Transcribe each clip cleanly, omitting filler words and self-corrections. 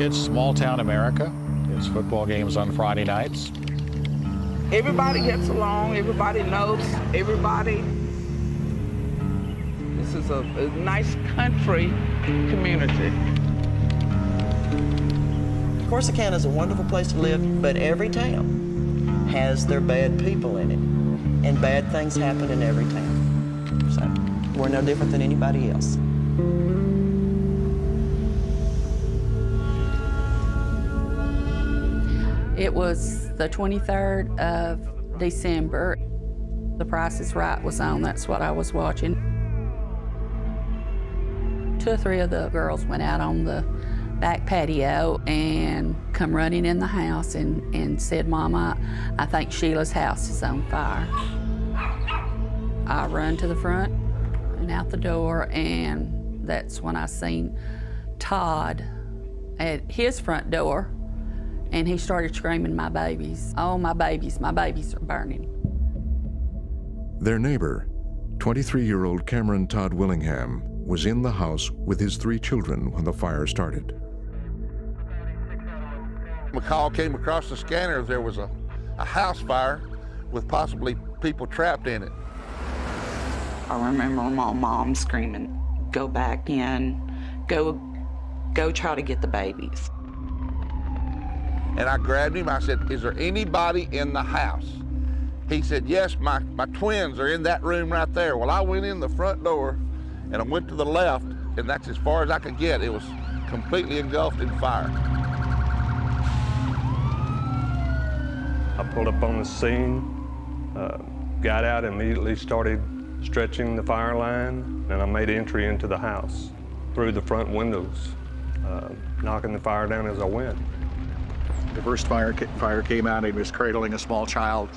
It's small town America. It's football games on Friday nights. Everybody gets along, everybody knows everybody. This is a nice country community. Corsicana is a wonderful place to live, but every town has their bad people in it, and bad things happen in every town. So we're no different than anybody else. It was the 23rd of December. The Price is Right was on, that's what I was watching. 2 or 3 of the girls went out on the back patio and come running in the house and said, "Mama, I think Sheila's house is on fire." I run to the front and out the door, and that's when I seen Todd at his front door, and he started screaming, "My babies, oh, my babies are burning." Their neighbor, 23-year-old Cameron Todd Willingham, was in the house with his 3 children when the fire started. A call came across the scanner. There was a house fire with possibly people trapped in it. I remember my mom screaming, "Go back in, go try to get the babies." And I grabbed him. I said, "Is there anybody in the house?" He said, "Yes, my twins are in that room right there." Well, I went in the front door and I went to the left, and that's as far as I could get. It was completely engulfed in fire. I pulled up on the scene, got out, immediately started stretching the fire line, and I made entry into the house through the front windows, knocking the fire down as I went. The first fire came out. He was cradling a small child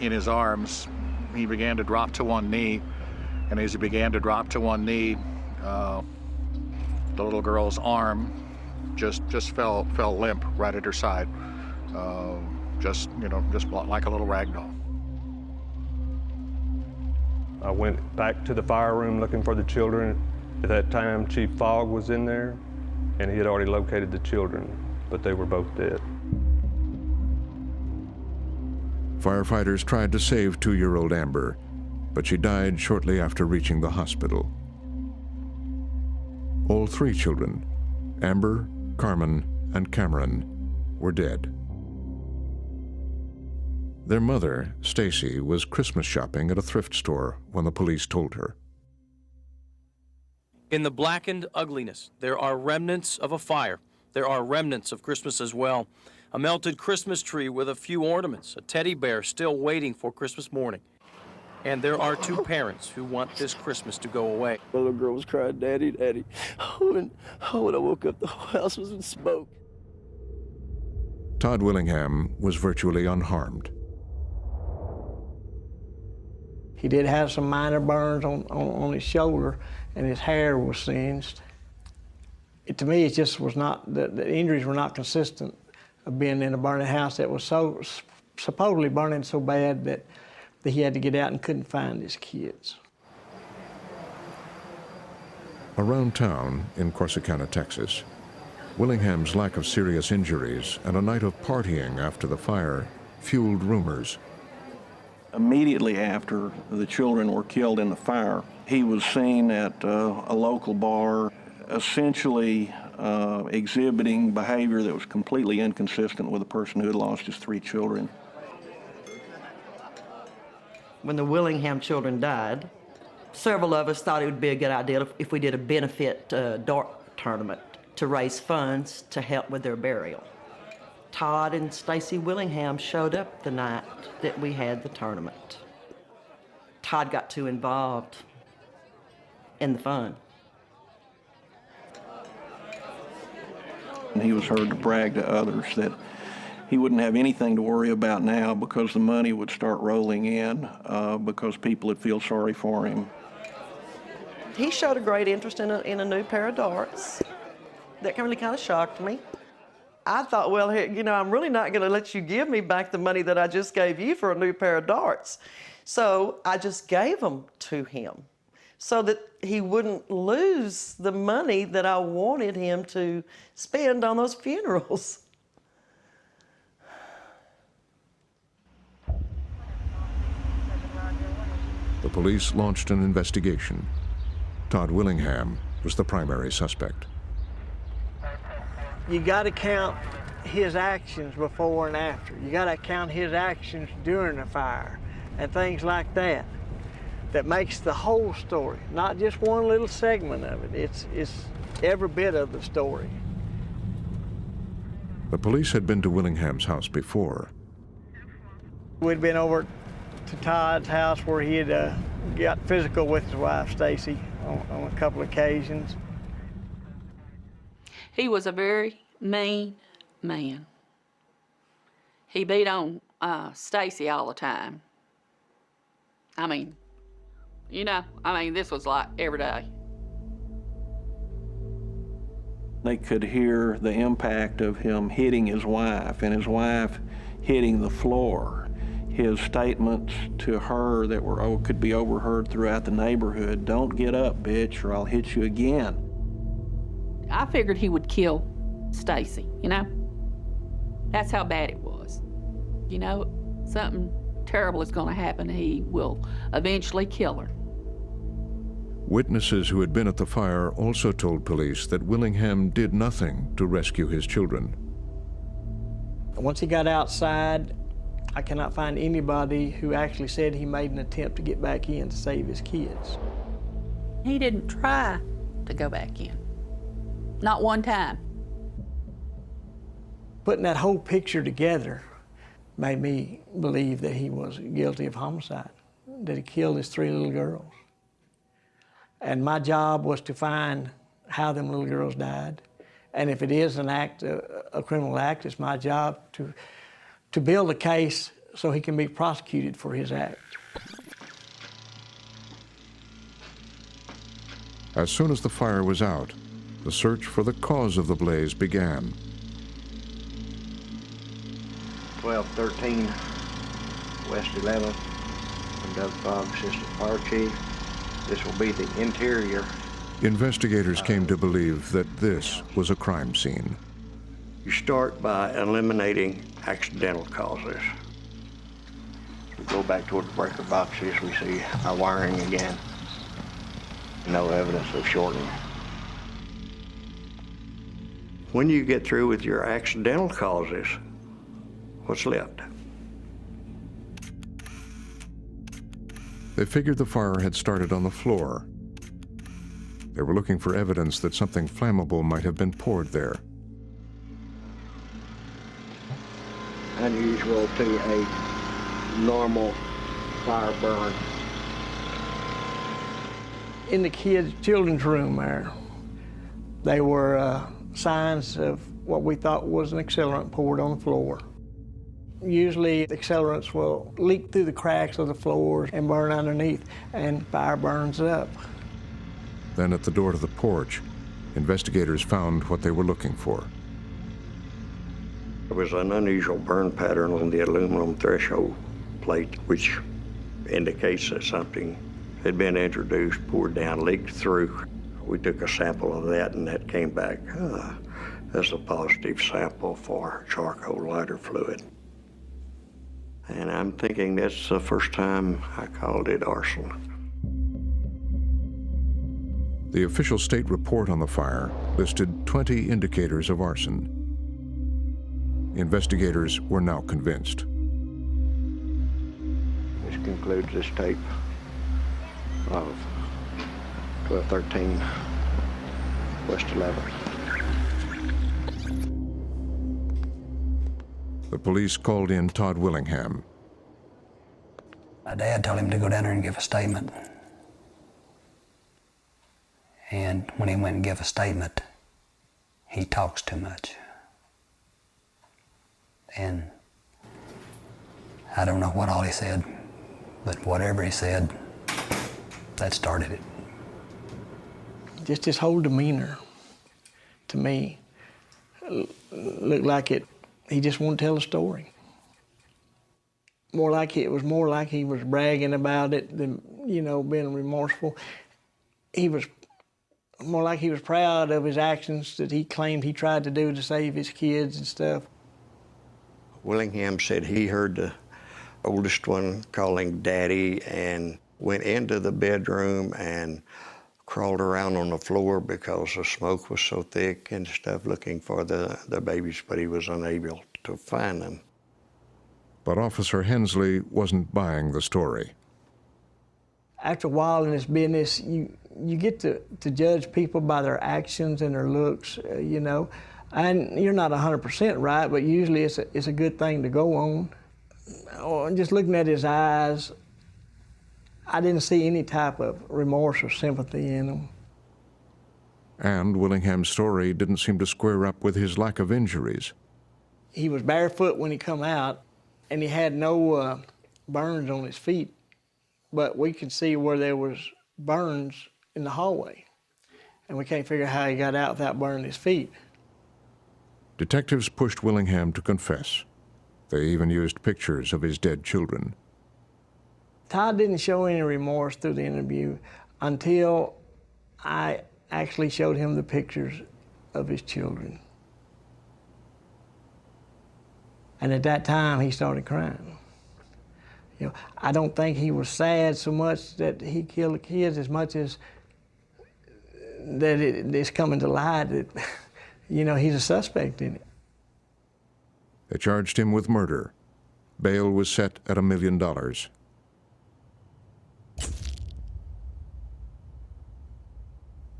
in his arms. He began to drop to one knee, and as he began to drop to one knee, the little girl's arm just fell limp right at her side. Just like a little rag doll. I went back to the fire room looking for the children. At that time, Chief Fogg was in there, and he had already located the children, but they were both dead. Firefighters tried to save 2-year-old Amber, but she died shortly after reaching the hospital. All 3 children, Amber, Carmen, and Cameron, were dead. Their mother, Stacy, was Christmas shopping at a thrift store when the police told her. In the blackened ugliness, there are remnants of a fire. There are remnants of Christmas as well. A melted Christmas tree with a few ornaments, a teddy bear still waiting for Christmas morning. And there are 2 parents who want this Christmas to go away. The little girl was crying, "Daddy, Daddy." When I woke up, the whole house was in smoke. Todd Willingham was virtually unharmed. He did have some minor burns on his shoulder, and his hair was singed. To me, it just was not, the injuries were not consistent of being in a burning house that was so supposedly burning so bad that he had to get out and couldn't find his kids. Around town in Corsicana, Texas, Willingham's lack of serious injuries and a night of partying after the fire fueled rumors. Immediately after the children were killed in the fire, he was seen at a local bar, essentially exhibiting behavior that was completely inconsistent with a person who had lost his 3 children. When the Willingham children died, several of us thought it would be a good idea if we did a benefit dart tournament to raise funds to help with their burial. Todd and Stacy Willingham showed up the night that we had the tournament. Todd got too involved in the fun. And he was heard to brag to others that he wouldn't have anything to worry about now because the money would start rolling in because people would feel sorry for him. He showed a great interest in a new pair of darts. That really kind of shocked me. I thought, well, I'm really not going to let you give me back the money that I just gave you for a new pair of darts. So I just gave them to him. so that he wouldn't lose the money that I wanted him to spend on those funerals. The police launched an investigation. Todd Willingham was the primary suspect. You got to count his actions before and after. You got to count his actions during the fire and things like that. That makes the whole story, not just one little segment of it. It's every bit of the story. The police had been to Willingham's house before. We'd been over to Todd's house where he had got physical with his wife, Stacy, on a couple occasions. He was a very mean man. He beat on Stacy all the time. I mean, this was like every day. They could hear the impact of him hitting his wife and his wife hitting the floor. His statements to her that could be overheard throughout the neighborhood, "Don't get up, bitch, or I'll hit you again." I figured he would kill Stacy, That's how bad it was. Something terrible is going to happen. He will eventually kill her. Witnesses who had been at the fire also told police that Willingham did nothing to rescue his children. Once he got outside, I cannot find anybody who actually said he made an attempt to get back in to save his kids. He didn't try to go back in. Not one time. Putting that whole picture together made me believe that he was guilty of homicide, that he killed his 3 little girls. And my job was to find how them little girls died. And if it is an act, a criminal act, it's my job to build a case so he can be prosecuted for his act. As soon as the fire was out, the search for the cause of the blaze began. 1213 West 11th. I'm Doug Fogg, Assistant Fire Chief. This will be the interior. Investigators came to believe that this was a crime scene. You start by eliminating accidental causes. We go back toward the breaker boxes, we see our wiring again. No evidence of shorting. When you get through with your accidental causes, what's left? They figured the fire had started on the floor. They were looking for evidence that something flammable might have been poured there. Unusual to a normal fire burn. In the children's room there were signs of what we thought was an accelerant poured on the floor. Usually accelerants will leak through the cracks of the floors and burn underneath, and fire burns up. Then at the door to the porch, investigators found what they were looking for. There was an unusual burn pattern on the aluminum threshold plate, which indicates that something had been introduced, poured down, leaked through. We took a sample of that, and that came back as a positive sample for charcoal lighter fluid. And I'm thinking that's the first time I called it arson. The official state report on the fire listed 20 indicators of arson. Investigators were now convinced. This concludes this tape of 1213 West 11th. The police called in Todd Willingham. My dad told him to go down there and give a statement. And when he went and gave a statement, he talks too much. And I don't know what all he said, but whatever he said, that started it. Just his whole demeanor, to me, looked like he just wanted to tell a story. It was more like he was bragging about it than, being remorseful. he was more like he was proud of his actions that he claimed he tried to do to save his kids and stuff. Willingham said he heard the oldest one calling Daddy and went into the bedroom and crawled around on the floor because the smoke was so thick and stuff looking for the babies, but he was unable to find them. But Officer Hensley wasn't buying the story. After a while in this business, you get to judge people by their actions and their looks, you know. And you're not 100% right, but usually it's a good thing to go on. Or just looking at his eyes, I didn't see any type of remorse or sympathy in him. And Willingham's story didn't seem to square up with his lack of injuries. He was barefoot when he come out, and he had no burns on his feet, but we could see where there was burns in the hallway, and we can't figure out how he got out without burning his feet. Detectives pushed Willingham to confess. They even used pictures of his dead children. Todd didn't show any remorse through the interview until I actually showed him the pictures of his children. And at that time, he started crying. You know, I don't think he was sad so much that he killed the kids as much as that it's coming to light that, you know, he's a suspect in it. They charged him with murder. Bail was set at $1 million.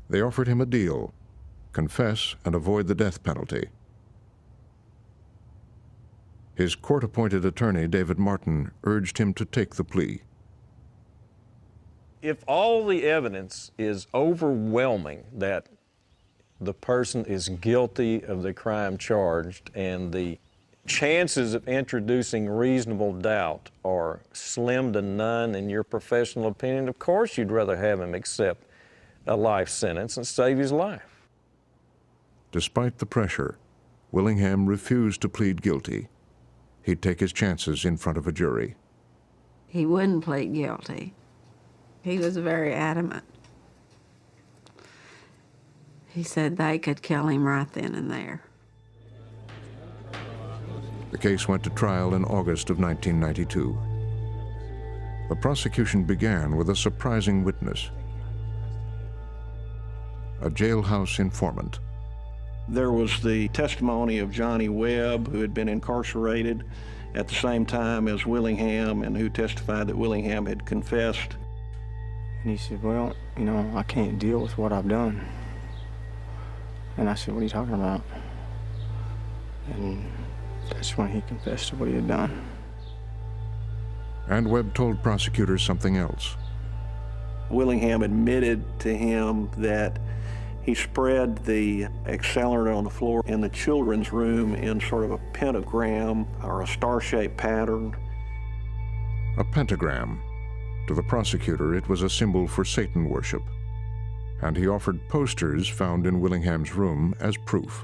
They offered him a deal: confess and avoid the death penalty. His court-appointed attorney, David Martin, urged him to take the plea. If all the evidence is overwhelming that the person is guilty of the crime charged and the chances of introducing reasonable doubt are slim to none in your professional opinion, of course you'd rather have him accept a life sentence and save his life. Despite the pressure, Willingham refused to plead guilty. He'd take his chances in front of a jury. He wouldn't plead guilty. He was very adamant. He said they could kill him right then and there. The case went to trial in August of 1992. The prosecution began with a surprising witness: a jailhouse informant. There was the testimony of Johnny Webb, who had been incarcerated at the same time as Willingham, and who testified that Willingham had confessed. And he said, well, you know, I can't deal with what I've done. And I said, what are you talking about? And that's when he confessed to what he had done. And Webb told prosecutors something else. Willingham admitted to him that he spread the accelerant on the floor in the children's room in sort of a pentagram or a star-shaped pattern. A pentagram. To the prosecutor, it was a symbol for Satan worship. And he offered posters found in Willingham's room as proof.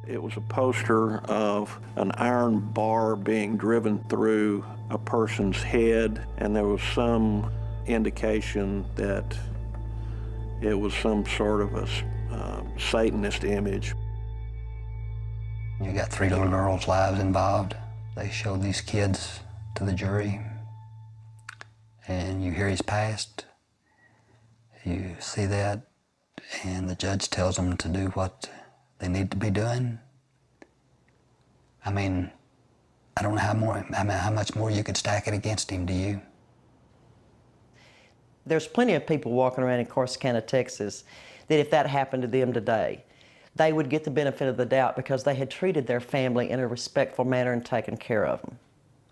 It was a poster of an iron bar being driven through a person's head, and there was some indication that it was some sort of a Satanist image. You got 3 little girls' lives involved. They showed these kids to the jury, and you hear his past. You see that, and the judge tells them to do what they need to be doing. I mean, I don't know how much more you could stack it against him, do you? There's plenty of people walking around in Corsicana, Texas, that if that happened to them today, they would get the benefit of the doubt because they had treated their family in a respectful manner and taken care of them,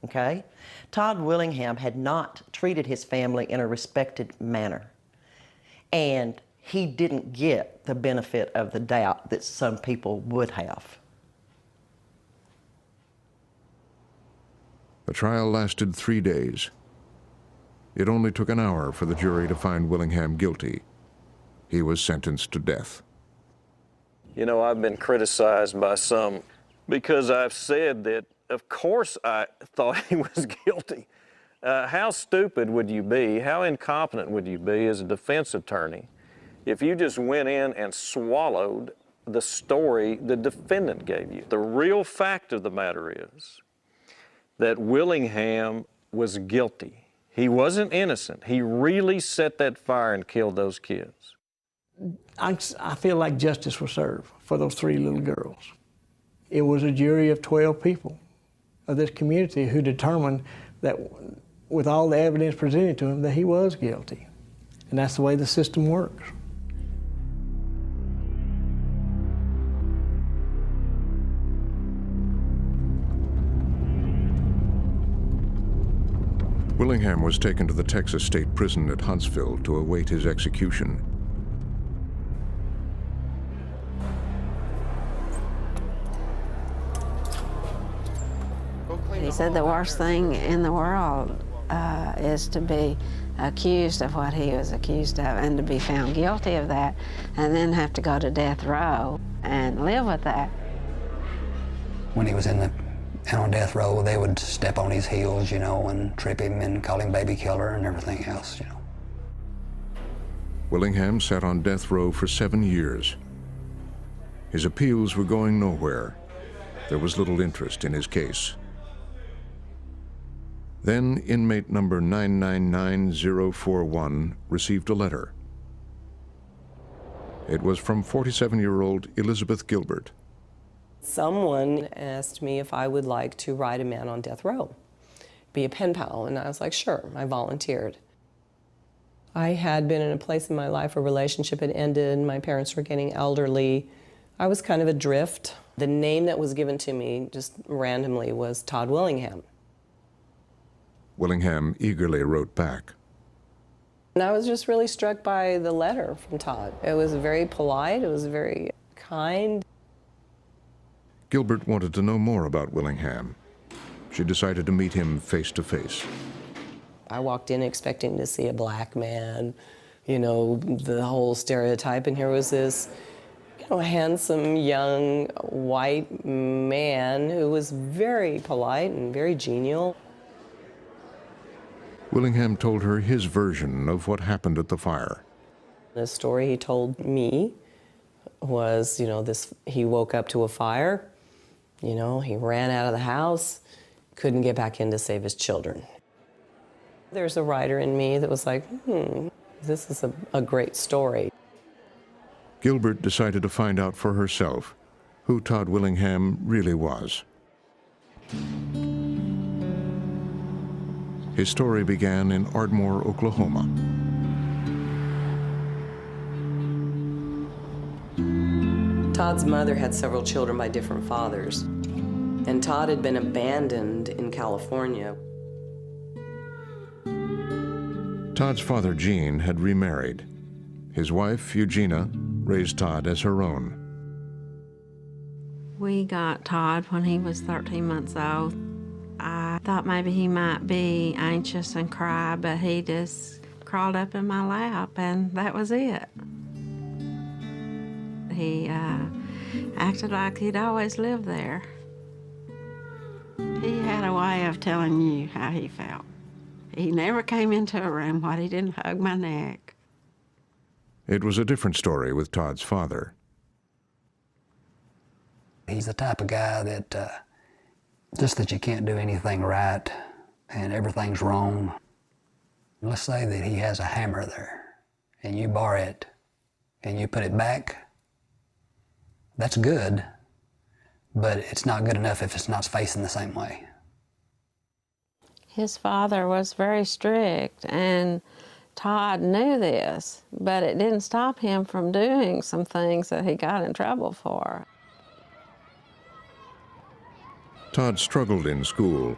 okay? Todd Willingham had not treated his family in a respected manner, and he didn't get the benefit of the doubt that some people would have. The trial lasted 3 days. It only took an hour for the jury to find Willingham guilty. He was sentenced to death. You know, I've been criticized by some because I've said that, of course, I thought he was guilty. How stupid would you be, how incompetent would you be as a defense attorney if you just went in and swallowed the story the defendant gave you? The real fact of the matter is that Willingham was guilty. He wasn't innocent. He really set that fire and killed those kids. I feel like justice was served for those 3 little girls. It was a jury of 12 people of this community who determined that with all the evidence presented to him that he was guilty. And that's the way the system works. Willingham was taken to the Texas State Prison at Huntsville to await his execution. He said the worst thing in the world is to be accused of what he was accused of and to be found guilty of that and then have to go to death row and live with that. When he was on death row, they would step on his heels, and trip him and call him baby killer and everything else, Willingham sat on death row for 7 years. His appeals were going nowhere. There was little interest in his case. Then inmate number 999041 received a letter. It was from 47-year-old Elizabeth Gilbert. Someone asked me if I would like to write a man on death row, be a pen pal, and I was like, sure, I volunteered. I had been in a place in my life where a relationship had ended, my parents were getting elderly. I was kind of adrift. The name that was given to me just randomly was Todd Willingham. Willingham eagerly wrote back. And I was just really struck by the letter from Todd. It was very polite, it was very kind. Gilbert wanted to know more about Willingham. She decided to meet him face to face. I walked in expecting to see a black man, the whole stereotype, and here was this handsome young white man who was very polite and very genial. Willingham told her his version of what happened at the fire. The story he told me was, he woke up to a fire, he ran out of the house, couldn't get back in to save his children. There's a writer in me that was like, this is a great story. Gilbert decided to find out for herself who Todd Willingham really was. His story began in Ardmore, Oklahoma. Todd's mother had several children by different fathers, and Todd had been abandoned in California. Todd's father, Gene, had remarried. His wife, Eugenia, raised Todd as her own. We got Todd when he was 13 months old. I thought maybe he might be anxious and cry, but he just crawled up in my lap, and that was it. He acted like he'd always lived there. He had a way of telling you how he felt. He never came into a room while he didn't hug my neck. It was a different story with Todd's father. He's the type of guy that just that you can't do anything right and everything's wrong. Let's say that he has a hammer there and you borrow it and you put it back. That's good, but it's not good enough if it's not facing the same way. His father was very strict, and Todd knew this, but it didn't stop him from doing some things that he got in trouble for. Todd struggled in school,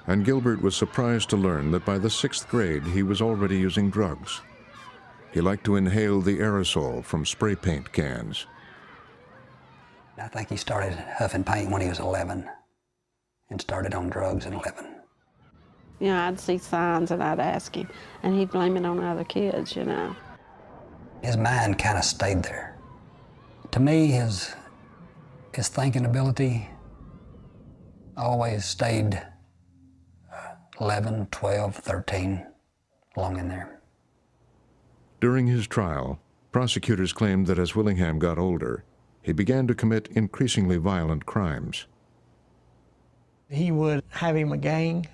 and Gilbert was surprised to learn that by the 6th grade he was already using drugs. He liked to inhale the aerosol from spray paint cans. I think he started huffing paint when he was 11 and started on drugs at 11. I'd see signs and I'd ask him, and he'd blame it on other kids, His mind kind of stayed there. To me, his thinking ability always stayed 11, 12, 13, along in there. During his trial, prosecutors claimed that as Willingham got older, he began to commit increasingly violent crimes. He would have him a gang.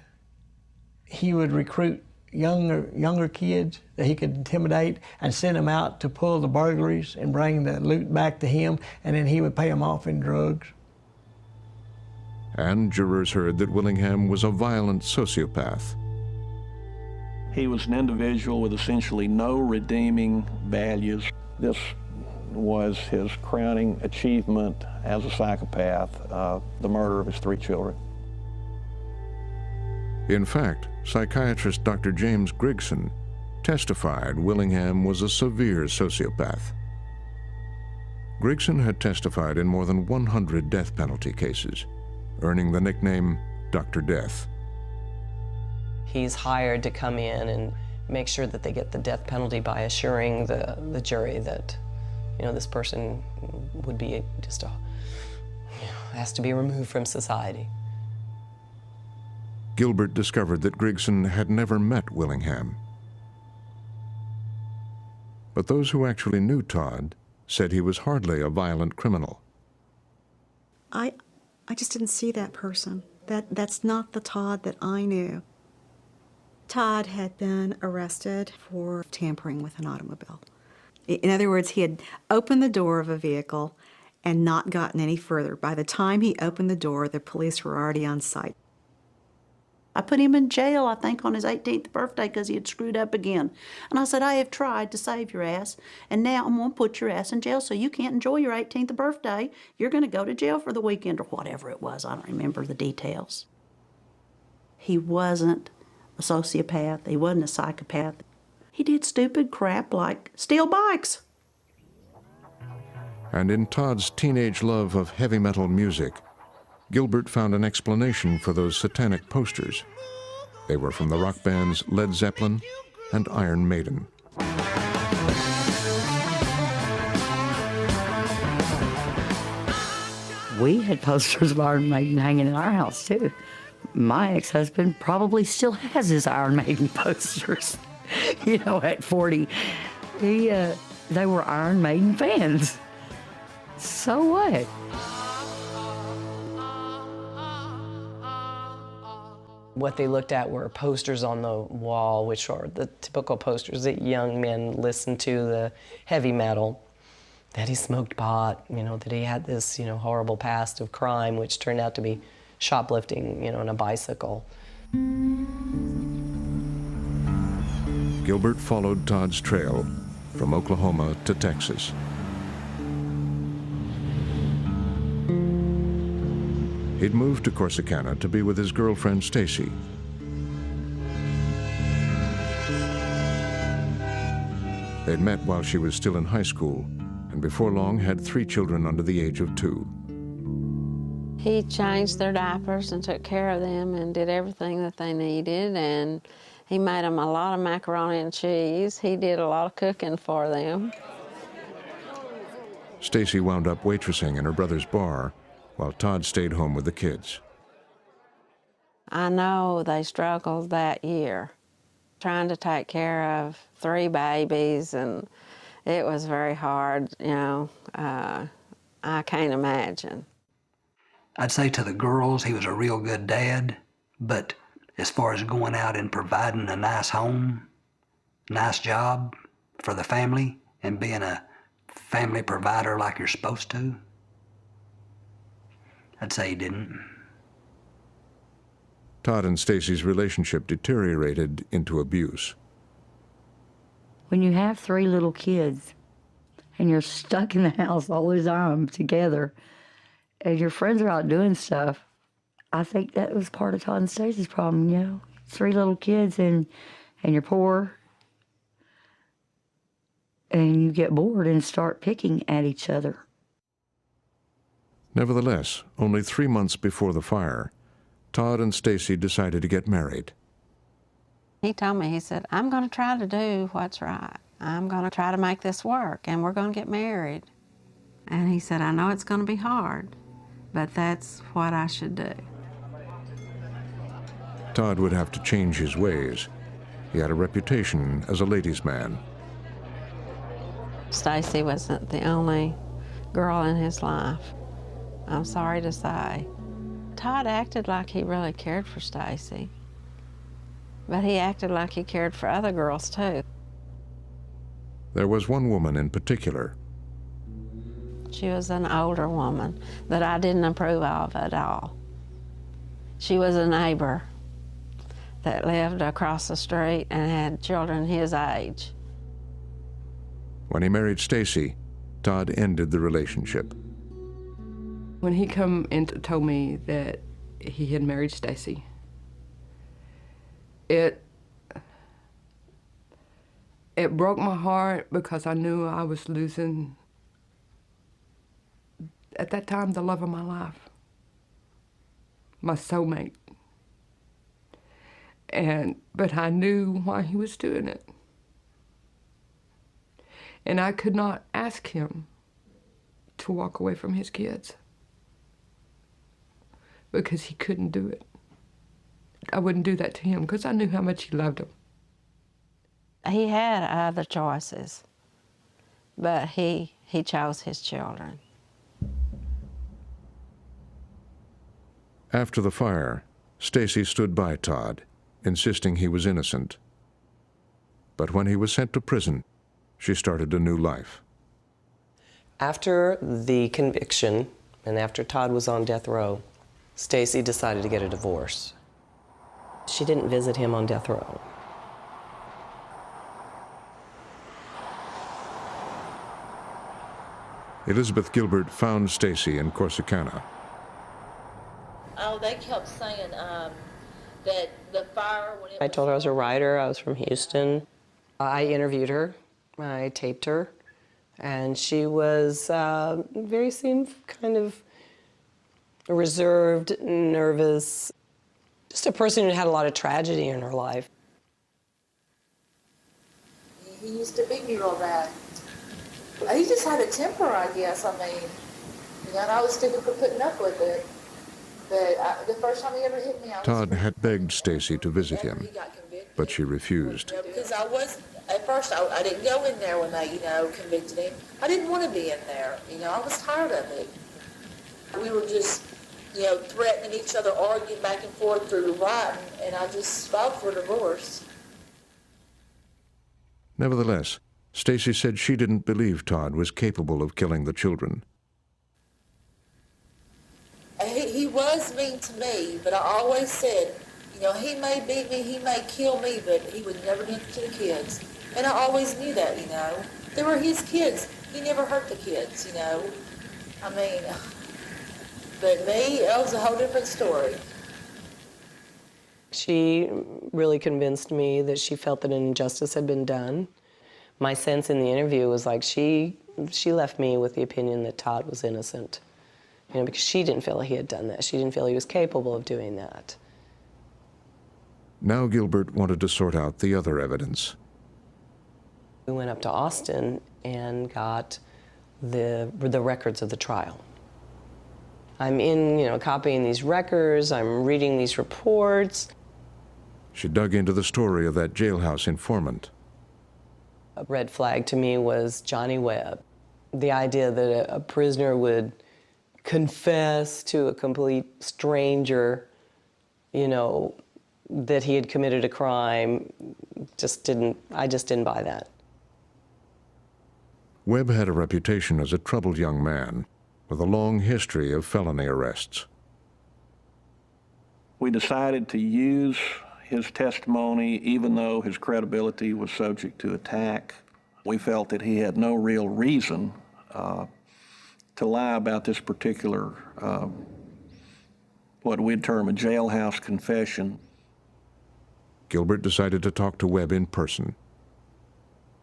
He would recruit younger kids that he could intimidate and send them out to pull the burglaries and bring the loot back to him, and then he would pay them off in drugs. And jurors heard that Willingham was a violent sociopath. He was an individual with essentially no redeeming values. This was his crowning achievement as a psychopath, the murder of his 3 children. In fact, psychiatrist Dr. James Grigson testified Willingham was a severe sociopath. Grigson had testified in more than 100 death penalty cases, earning the nickname Dr. Death. He's hired to come in and make sure that they get the death penalty by assuring the jury that, you know, this person would be just has to be removed from society. Gilbert discovered that Grigson had never met Willingham. But those who actually knew Todd said he was hardly a violent criminal. I just didn't see that person. That's not the Todd that I knew. Todd had been arrested for tampering with an automobile. In other words, he had opened the door of a vehicle and not gotten any further. By the time he opened the door, the police were already on site. I put him in jail, I think, on his 18th birthday because he had screwed up again. And I said, I have tried to save your ass, and now I'm going to put your ass in jail so you can't enjoy your 18th birthday. You're going to go to jail for the weekend or whatever it was. I don't remember the details. He wasn't a sociopath. He wasn't a psychopath. He did stupid crap like steal bikes. And in Todd's teenage love of heavy metal music, Gilbert found an explanation for those satanic posters. They were from the rock bands Led Zeppelin and Iron Maiden. We had posters of Iron Maiden hanging in our house, too. My ex-husband probably still has his Iron Maiden posters. You know, at 40, they were Iron Maiden fans. So what? What they looked at were posters on the wall, which are the typical posters that young men listen to, the heavy metal, that he smoked pot, you know, that he had this, you know, horrible past of crime, which turned out to be shoplifting, you know, on a bicycle. Gilbert followed Todd's trail from Oklahoma to Texas. He'd moved to Corsicana to be with his girlfriend, Stacy. They'd met while she was still in high school, and before long had 3 children under the age of 2. He changed their diapers and took care of them and did everything that they needed, and he made them a lot of macaroni and cheese. He did a lot of cooking for them. Stacy wound up waitressing in her brother's bar, while Todd stayed home with the kids. I know they struggled that year, trying to take care of 3 babies, and it was very hard, you know. I can't imagine. I'd say to the girls he was a real good dad, but as far as going out and providing a nice home, nice job for the family, and being a family provider like you're supposed to, I'd say he didn't. Todd and Stacy's relationship deteriorated into abuse. When you have 3 little kids and you're stuck in the house all the time together and your friends are out doing stuff, I think that was part of Todd and Stacy's problem, you know. 3 little kids and you're poor and you get bored and start picking at each other. Nevertheless, only 3 months before the fire, Todd and Stacy decided to get married. He told me, he said, I'm going to try to do what's right. I'm going to try to make this work, and we're going to get married. And he said, I know it's going to be hard, but that's what I should do. Todd would have to change his ways. He had a reputation as a ladies' man. Stacy wasn't the only girl in his life, I'm sorry to say. Todd acted like he really cared for Stacy, but he acted like he cared for other girls too. There was one woman in particular. She was an older woman that I didn't approve of at all. She was a neighbor that lived across the street and had children his age. When he married Stacy, Todd ended the relationship. When he come and told me that he had married Stacy, it broke my heart because I knew I was losing, at that time, the love of my life, my soulmate. But I knew why he was doing it. And I could not ask him to walk away from his kids because he couldn't do it. I wouldn't do that to him because I knew how much he loved them. He had other choices, but he chose his children. After the fire, Stacy stood by Todd, insisting he was innocent. But when he was sent to prison, she started a new life. After the conviction and after Todd was on death row, Stacy decided to get a divorce. She didn't visit him on death row. Elizabeth Gilbert found Stacy in Corsicana. Oh, they kept saying that the fire... I told her I was a writer, I was from Houston. I interviewed her, I taped her, and she was seemed kind of reserved, nervous, just a person who had a lot of tragedy in her life. He used to beat me real bad. He just had a temper, I guess. I mean, you know, and I was stupid for putting up with it. But the first time he ever hit me, I was... Todd had begged Stacy to visit him, but she refused. Because at first, I didn't go in there when they, convicted him. I didn't want to be in there. I was tired of it. We were just, threatening each other, arguing back and forth through writing, and I just filed for divorce. Nevertheless, Stacy said she didn't believe Todd was capable of killing the children. He was mean to me, but I always said, he may beat me, he may kill me, but he would never do it to the kids. And I always knew that, They were his kids. He never hurt the kids, I mean, but me, that was a whole different story. She really convinced me that she felt that an injustice had been done. My sense in the interview was like she left me with the opinion that Todd was innocent, because she didn't feel he had done that. She didn't feel he was capable of doing that. Now Gilbert wanted to sort out the other evidence. We went up to Austin and got the records of the trial. I'm copying these records, I'm reading these reports. She dug into the story of that jailhouse informant. A red flag to me was Johnny Webb. The idea that a prisoner would confess to a complete stranger, that he had committed a crime, I just didn't buy that. Webb had a reputation as a troubled young man with a long history of felony arrests. We decided to use his testimony, even though his credibility was subject to attack. We felt that he had no real reason to lie about this particular, what we'd term a jailhouse confession. Gilbert decided to talk to Webb in person.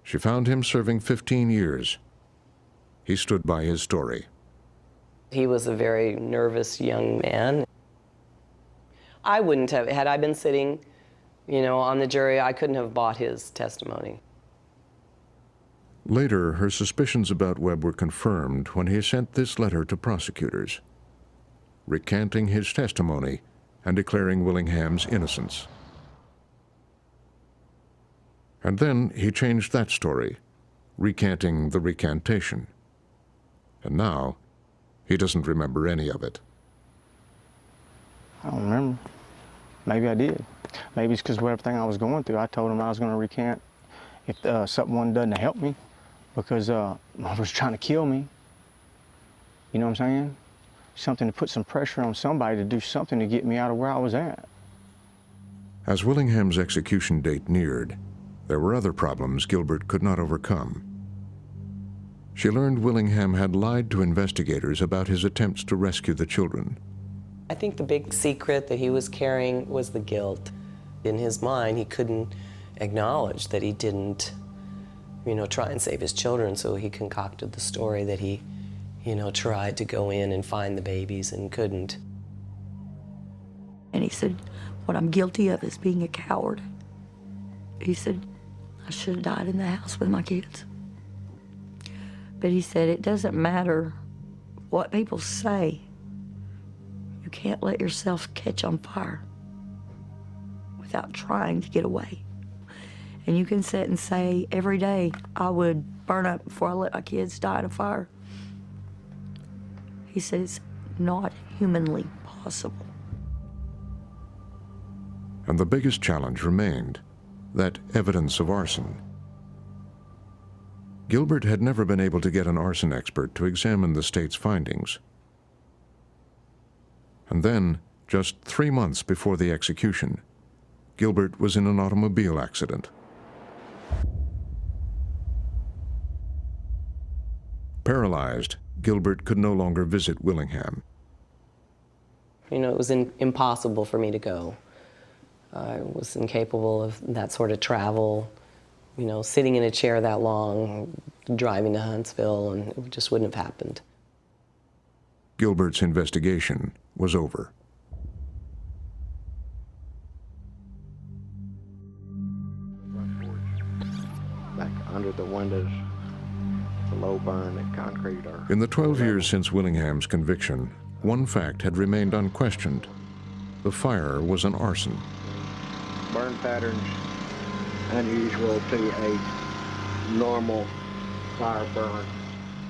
She found him serving 15 years. He stood by his story. He was a very nervous young man. I wouldn't have, had I been sitting, on the jury, I couldn't have bought his testimony. Later, her suspicions about Webb were confirmed when he sent this letter to prosecutors, recanting his testimony and declaring Willingham's innocence. And then he changed that story, recanting the recantation. And now, he doesn't remember any of it. I don't remember. Maybe I did. Maybe it's because of everything I was going through. I told him I was going to recant if something wasn't done to help me, because I was trying to kill me. You know what I'm saying? Something to put some pressure on somebody to do something to get me out of where I was at. As Willingham's execution date neared, there were other problems Gilbert could not overcome. She learned Willingham had lied to investigators about his attempts to rescue the children. I think the big secret that he was carrying was the guilt. In his mind, he couldn't acknowledge that he didn't, try and save his children, so he concocted the story that he, tried to go in and find the babies and couldn't. And he said, what I'm guilty of is being a coward. He said, I should have died in the house with my kids. But he said, it doesn't matter what people say. You can't let yourself catch on fire without trying to get away. And you can sit and say every day, I would burn up before I let my kids die in a fire. He said, it's not humanly possible. And the biggest challenge remained, that evidence of arson. Gilbert had never been able to get an arson expert to examine the state's findings. And then, just 3 months before the execution, Gilbert was in an automobile accident. Paralyzed, Gilbert could no longer visit Willingham. It was impossible for me to go. I was incapable of that sort of travel, sitting in a chair that long, driving to Huntsville, and it just wouldn't have happened. Gilbert's investigation was over. Back under the windows, the low burn and concrete are... In the 12 years since Willingham's conviction, one fact had remained unquestioned. The fire was an arson. Burn patterns unusual to a normal fire burn.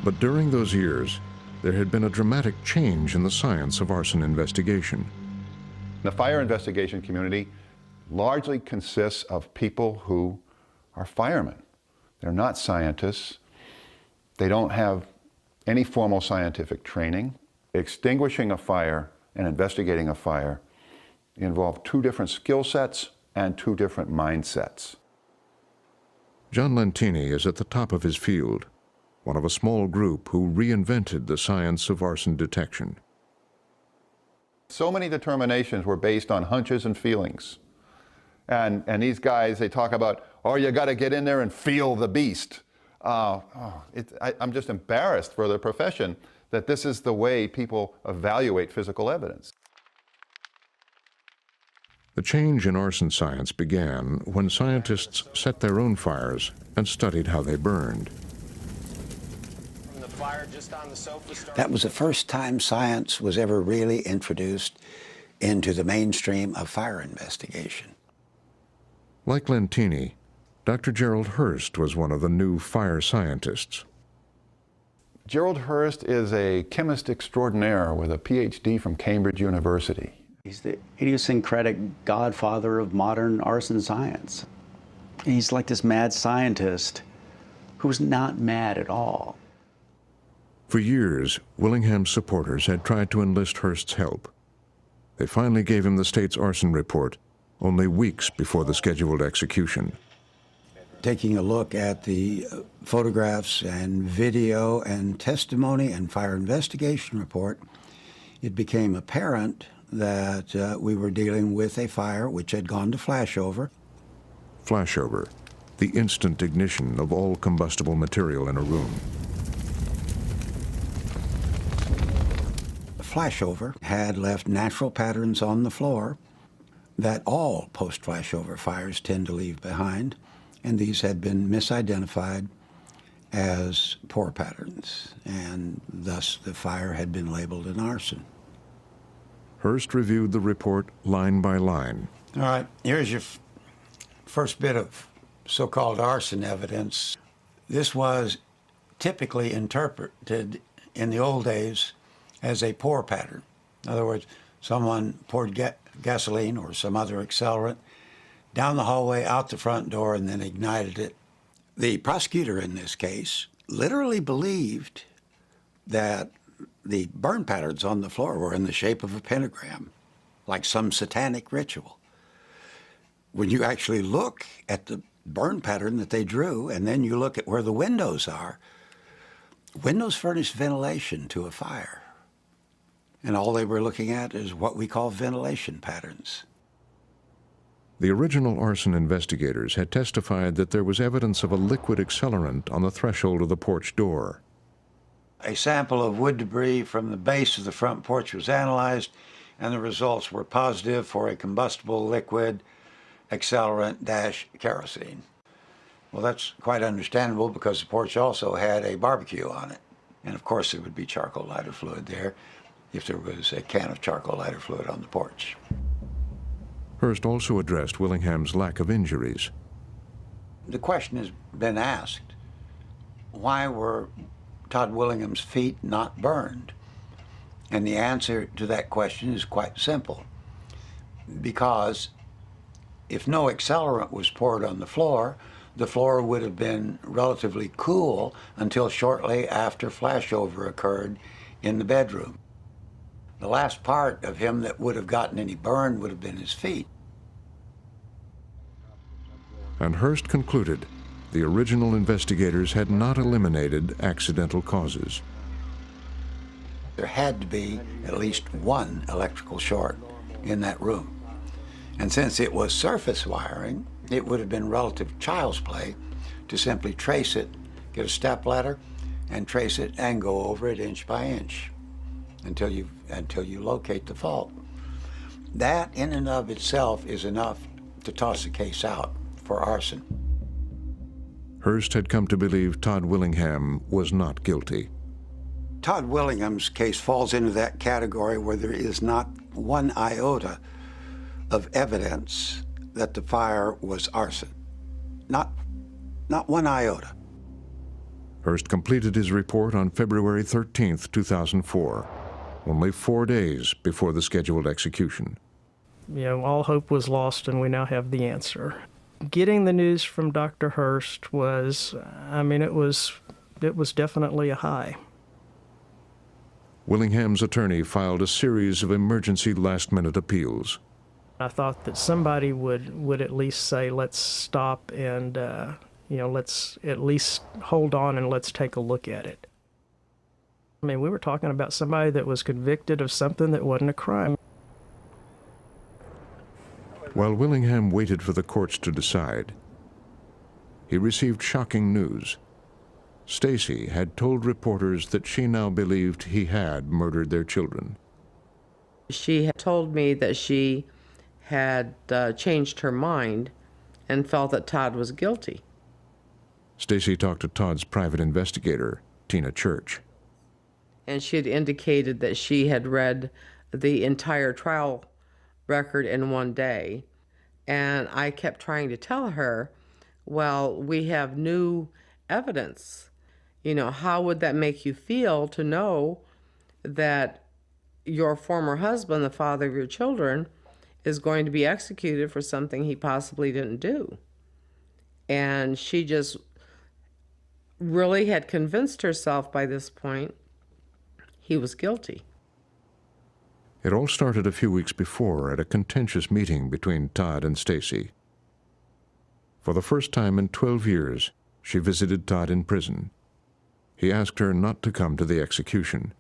But during those years, there had been a dramatic change in the science of arson investigation. The fire investigation community largely consists of people who are firemen. They're not scientists. They don't have any formal scientific training. Extinguishing a fire and investigating a fire involve two different skill sets and two different mindsets. John Lentini is at the top of his field, one of a small group who reinvented the science of arson detection. So many determinations were based on hunches and feelings. And these guys, they talk about, oh, you got to get in there and feel the beast. I'm just embarrassed for the profession that this is the way people evaluate physical evidence. The change in arson science began when scientists set their own fires and studied how they burned. That was the first time science was ever really introduced into the mainstream of fire investigation. Like Lentini, Dr. Gerald Hurst was one of the new fire scientists. Gerald Hurst is a chemist extraordinaire with a PhD from Cambridge University. He's the idiosyncratic godfather of modern arson science. He's like this mad scientist who's not mad at all. For years, Willingham's supporters had tried to enlist Hurst's help. They finally gave him the state's arson report only weeks before the scheduled execution. Taking a look at the photographs and video and testimony and fire investigation report, it became apparent that we were dealing with a fire which had gone to flashover. Flashover, the instant ignition of all combustible material in a room. Flashover had left natural patterns on the floor that all post-flashover fires tend to leave behind, and these had been misidentified as pour patterns, and thus the fire had been labeled an arson. Hearst reviewed the report line by line. All right, here's your first bit of so-called arson evidence. This was typically interpreted in the old days as a pour pattern. In other words, someone poured gasoline or some other accelerant down the hallway, out the front door, and then ignited it. The prosecutor in this case literally believed that the burn patterns on the floor were in the shape of a pentagram, like some satanic ritual. When you actually look at the burn pattern that they drew, and then you look at where the windows are, windows furnish ventilation to a fire. And all they were looking at is what we call ventilation patterns. The original arson investigators had testified that there was evidence of a liquid accelerant on the threshold of the porch door. A sample of wood debris from the base of the front porch was analyzed, and the results were positive for a combustible liquid accelerant-kerosene. Well, that's quite understandable because the porch also had a barbecue on it. And of course there would be charcoal lighter fluid there if there was a can of charcoal lighter fluid on the porch. Hearst also addressed Willingham's lack of injuries. The question has been asked, why were Todd Willingham's feet not burned? And the answer to that question is quite simple. Because if no accelerant was poured on the floor would have been relatively cool until shortly after flashover occurred in the bedroom. The last part of him that would have gotten any burn would have been his feet. And Hearst concluded the original investigators had not eliminated accidental causes. There had to be at least one electrical short in that room. And since it was surface wiring, it would have been relative child's play to simply trace it, get a stepladder, and trace it and go over it inch by inch until you locate the fault. That in and of itself is enough to toss the case out for arson. Hearst had come to believe Todd Willingham was not guilty. Todd Willingham's case falls into that category where there is not one iota of evidence that the fire was arson. Not one iota. Hearst completed his report on February 13th, 2004, only 4 days before the scheduled execution. You know, all hope was lost, and we now have the answer. Getting the news from Dr. Hearst was, it was definitely a high. Willingham's attorney filed a series of emergency last-minute appeals. I thought that somebody would at least say, let's stop and, let's at least hold on and let's take a look at it. We were talking about somebody that was convicted of something that wasn't a crime. While Willingham waited for the courts to decide, he received shocking news. Stacy had told reporters that she now believed he had murdered their children. She had told me that she had changed her mind and felt that Todd was guilty. Stacy talked to Todd's private investigator, Tina Church. And she had indicated that she had read the entire trial record in one day. And I kept trying to tell her, well, we have new evidence. How would that make you feel to know that your former husband, the father of your children, is going to be executed for something he possibly didn't do? And she just really had convinced herself by this point he was guilty. It all started a few weeks before at a contentious meeting between Todd and Stacy. For the first time in 12 years, she visited Todd in prison. He asked her not to come to the execution,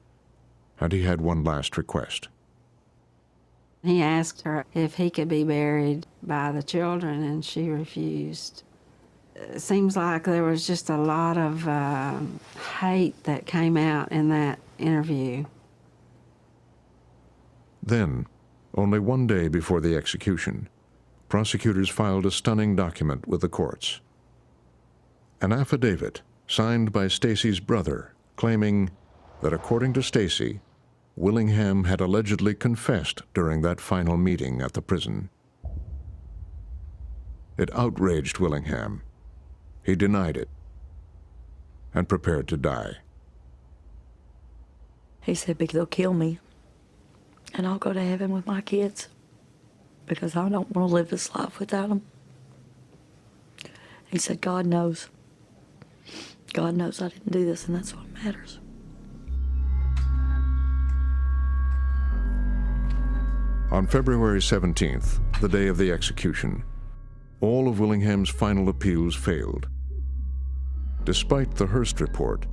and he had one last request. He asked her if he could be buried by the children, and she refused. It seems like there was just a lot of hate that came out in that interview. Then, only 1 day before the execution, prosecutors filed a stunning document with the courts. An affidavit signed by Stacy's brother claiming that according to Stacy, Willingham had allegedly confessed during that final meeting at the prison. It outraged Willingham. He denied it and prepared to die. He said, "Because they'll kill me, and I'll go to heaven with my kids, because I don't want to live this life without them." He said, "God knows. God knows I didn't do this, and that's what matters." On February 17th, the day of the execution, all of Willingham's final appeals failed. Despite the Hearst report,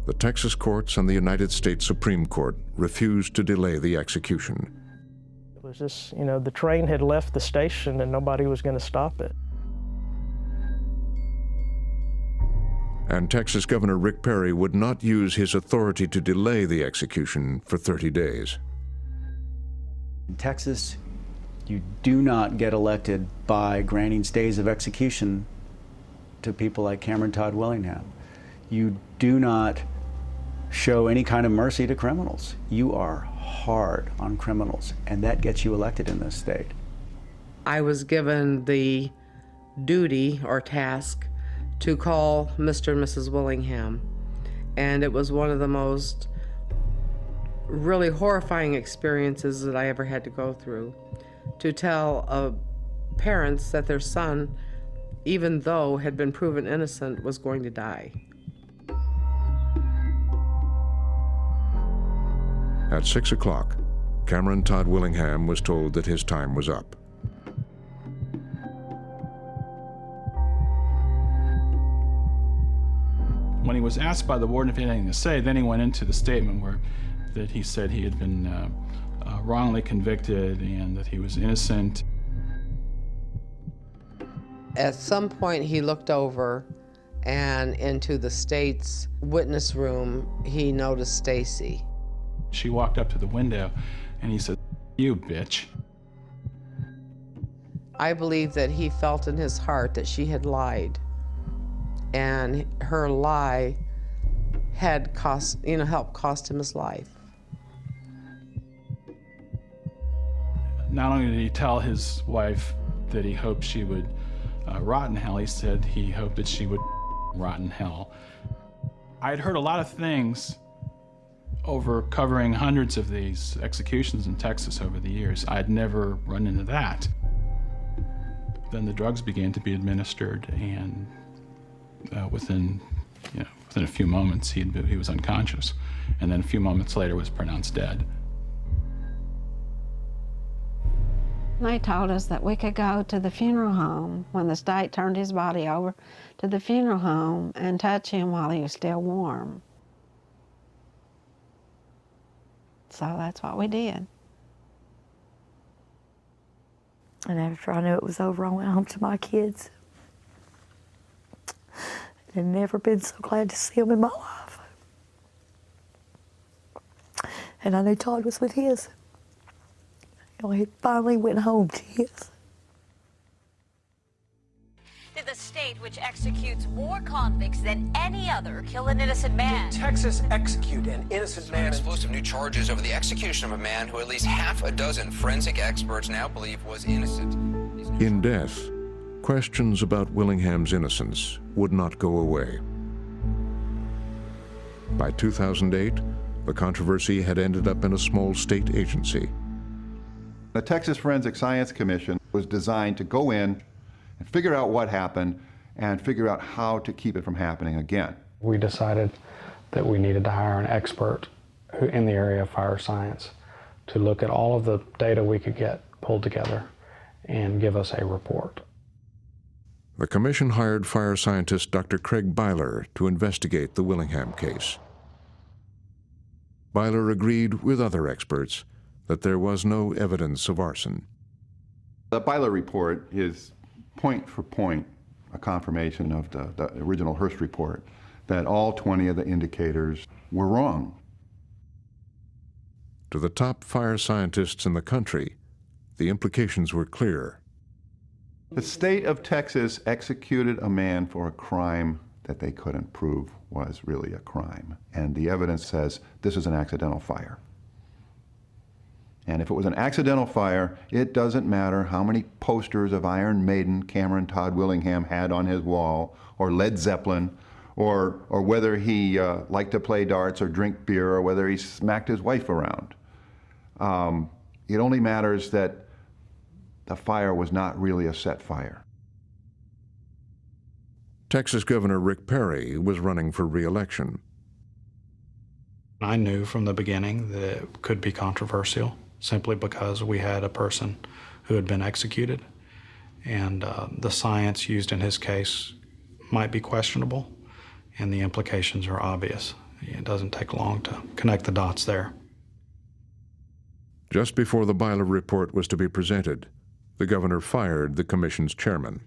the Texas courts and the United States Supreme Court refused to delay the execution. It was just, you know, the train had left the station and nobody was going to stop it. And Texas Governor Rick Perry would not use his authority to delay the execution for 30 days. In Texas, you do not get elected by granting stays of execution to people like Cameron Todd Willingham. You do not show any kind of mercy to criminals. You are hard on criminals, and that gets you elected in this state. I was given the duty or task to call Mr. and Mrs. Willingham, and it was one of the most really horrifying experiences that I ever had to go through, to tell parents that their son, even though had been proven innocent, was going to die. At 6 o'clock, Cameron Todd Willingham was told that his time was up. When he was asked by the warden if he had anything to say, then he went into the statement where that he said he had been wrongly convicted and that he was innocent. At some point, he looked over, and into the state's witness room, he noticed Stacy. She walked up to the window, and he said, "You bitch." I believe that he felt in his heart that she had lied, and her lie had helped cost him his life. Not only did he tell his wife that he hoped she would rot in hell, he said he hoped that she would rot in hell. I had heard a lot of things over covering hundreds of these executions in Texas over the years. I'd never run into that. Then the drugs began to be administered, and within a few moments he was unconscious, and then a few moments later was pronounced dead. They told us that we could go to the funeral home when the state turned his body over to the funeral home and touch him while he was still warm. So that's what we did. And after I knew it was over, I went home to my kids. I've never been so glad to see them in my life. And I knew Todd was with his. He finally went home to his. Did the state, which executes more convicts than any other, kill an innocent man? Did Texas execute an innocent man? Explosive new charges over the execution of a man who at least half a dozen forensic experts now believe was innocent. In death, questions about Willingham's innocence would not go away. By 2008, the controversy had ended up in a small state agency. The Texas Forensic Science Commission was designed to go in and figure out what happened and figure out how to keep it from happening again. We decided that we needed to hire an expert in the area of fire science to look at all of the data we could get pulled together and give us a report. The commission hired fire scientist Dr. Craig Byler to investigate the Willingham case. Byler agreed with other experts that there was no evidence of arson. The Byler report is point for point a confirmation of the original Hearst report, that all 20 of the indicators were wrong. To the top fire scientists in the country, the implications were clear. The state of Texas executed a man for a crime that they couldn't prove was really a crime. And the evidence says this is an accidental fire. And if it was an accidental fire, it doesn't matter how many posters of Iron Maiden Cameron Todd Willingham had on his wall, or Led Zeppelin, or whether he liked to play darts or drink beer, or whether he smacked his wife around. It only matters that the fire was not really a set fire. Texas Governor Rick Perry was running for re-election. I knew from the beginning that it could be controversial, simply because we had a person who had been executed, and the science used in his case might be questionable, and the implications are obvious. It doesn't take long to connect the dots there. Just before the Byler report was to be presented, the governor fired the commission's chairman.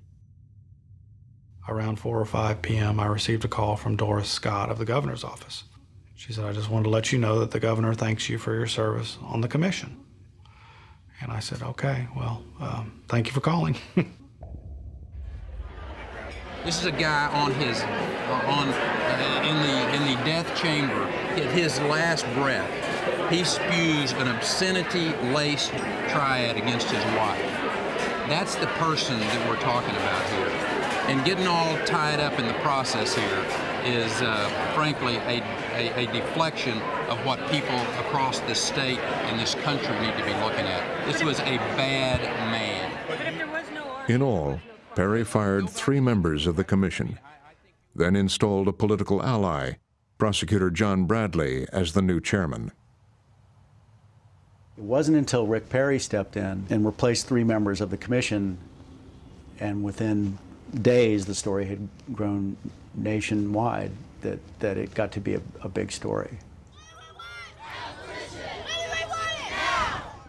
Around 4 or 5 p.m., I received a call from Doris Scott of the governor's office. She said, "I just wanted to let you know that the governor thanks you for your service on the commission." And I said, "Okay, well, thank you for calling." This is a guy on his, in the death chamber, at his last breath. He spews an obscenity-laced triad against his wife. That's the person that we're talking about here. And getting all tied up in the process here is, frankly, a deflection of what people across this state and this country need to be looking at. This was a bad man. In all, Perry fired 3 members of the commission, then installed a political ally, prosecutor John Bradley, as the new chairman. It wasn't until Rick Perry stepped in and replaced 3 members of the commission, and within days the story had grown nationwide, that it got to be a big story.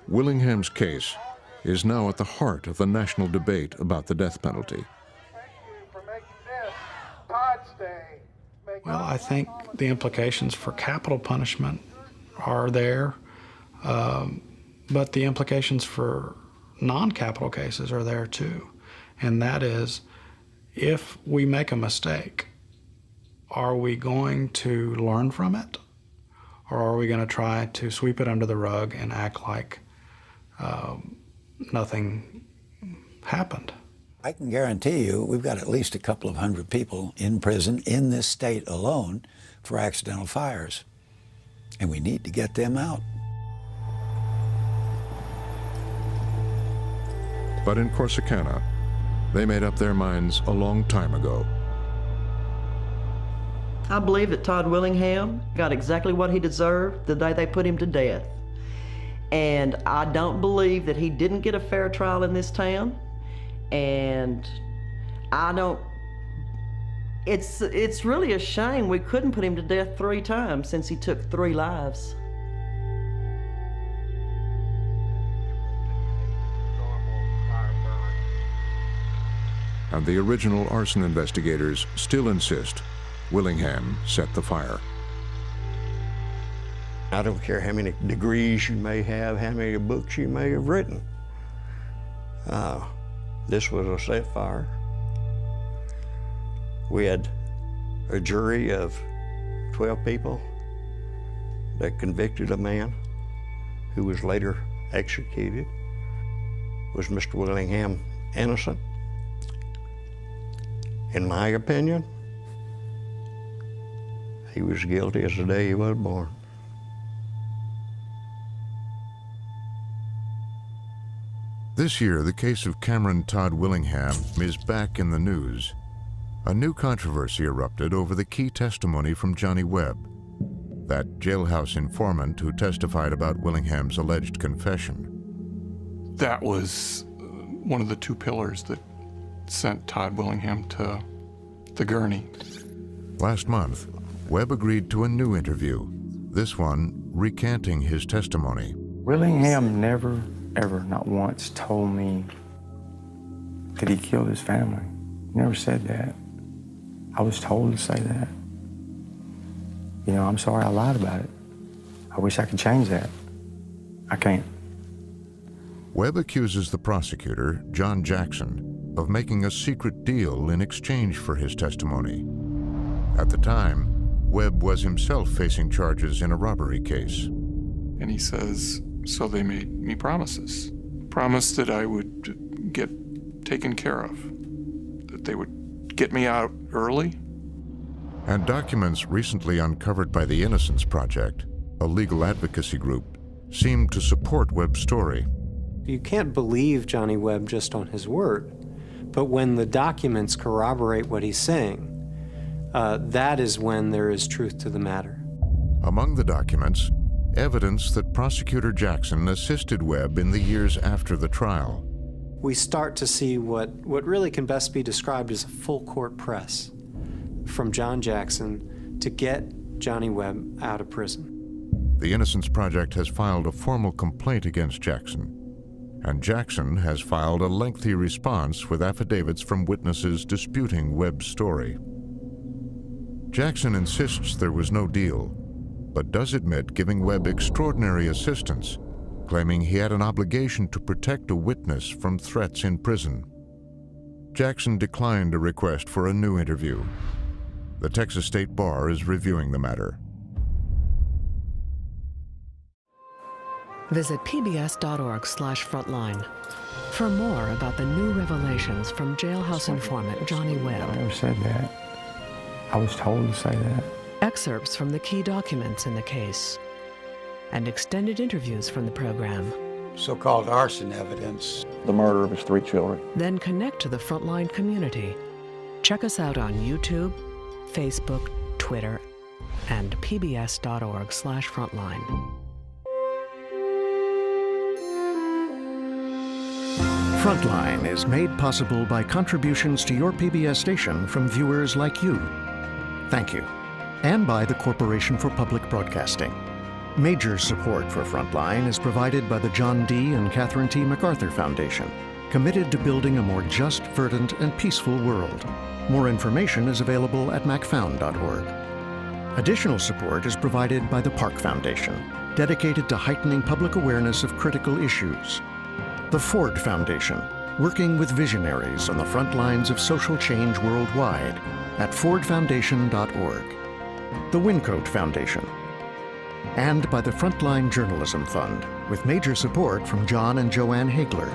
Willingham's case is now at the heart of the national debate about the death penalty. Well, I think the implications for capital punishment are there, but the implications for non-capital cases are there too. And that is, if we make a mistake, are we going to learn from it? Or are we going to try to sweep it under the rug and act like nothing happened? I can guarantee you we've got at least a couple of hundred people in prison in this state alone for accidental fires, and we need to get them out. But in Corsicana, they made up their minds a long time ago. I believe that Todd Willingham got exactly what he deserved the day they put him to death. And I don't believe that he didn't get a fair trial in this town. And I don't, it's really a shame we couldn't put him to death 3 times since he took 3 lives. And the original arson investigators still insist Willingham set the fire. I don't care how many degrees you may have, how many books you may have written. This was a set fire. We had a jury of 12 people that convicted a man who was later executed. Was Mr. Willingham innocent? In my opinion, he was guilty as the day he was born. This year, the case of Cameron Todd Willingham is back in the news. A new controversy erupted over the key testimony from Johnny Webb, that jailhouse informant who testified about Willingham's alleged confession. That was one of the 2 pillars that sent Todd Willingham to the gurney. Last month, Webb agreed to a new interview, this one recanting his testimony. Willingham never, ever, not once told me that he killed his family. He never said that. I was told to say that. You know, I'm sorry I lied about it. I wish I could change that. I can't. Webb accuses the prosecutor, John Jackson, of making a secret deal in exchange for his testimony. At the time, Webb was himself facing charges in a robbery case. And he says, So they made me promises. Promised that I would get taken care of, that they would get me out early. And documents recently uncovered by the Innocence Project, a legal advocacy group, seemed to support Webb's story. You can't believe Johnny Webb just on his word, but when the documents corroborate what he's saying, that is when there is truth to the matter. Among the documents, evidence that Prosecutor Jackson assisted Webb in the years after the trial. We start to see what really can best be described as a full court press from John Jackson to get Johnny Webb out of prison. The Innocence Project has filed a formal complaint against Jackson, and Jackson has filed a lengthy response with affidavits from witnesses disputing Webb's story. Jackson insists there was no deal, but does admit giving Webb extraordinary assistance, claiming he had an obligation to protect a witness from threats in prison. Jackson declined a request for a new interview. The Texas State Bar is reviewing the matter. Visit pbs.org/frontline for more about the new revelations from jailhouse informant Johnny Webb. I never said that. I was told to say that. Excerpts from the key documents in the case and extended interviews from the program. So-called arson evidence. The murder of his 3 children. Then connect to the Frontline community. Check us out on YouTube, Facebook, Twitter, and pbs.org/frontline. Frontline is made possible by contributions to your PBS station from viewers like you. Thank you. And by the Corporation for Public Broadcasting. Major support for Frontline is provided by the John D. and Catherine T. MacArthur Foundation, committed to building a more just, verdant, and peaceful world. More information is available at macfound.org. Additional support is provided by the Park Foundation, dedicated to heightening public awareness of critical issues. The Ford Foundation, working with visionaries on the front lines of social change worldwide at fordfoundation.org. The Wincote Foundation, and by the Frontline Journalism Fund, with major support from John and Joanne Hagler.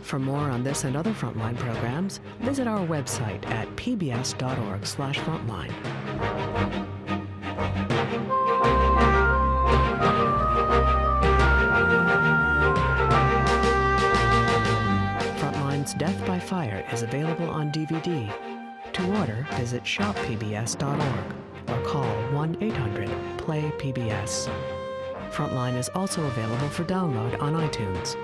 For more on this and other Frontline programs, visit our website at pbs.org/frontline. Frontline's Death by Fire is available on DVD. To order, visit shoppbs.org or call 1-800-PLAY-PBS. Frontline is also available for download on iTunes.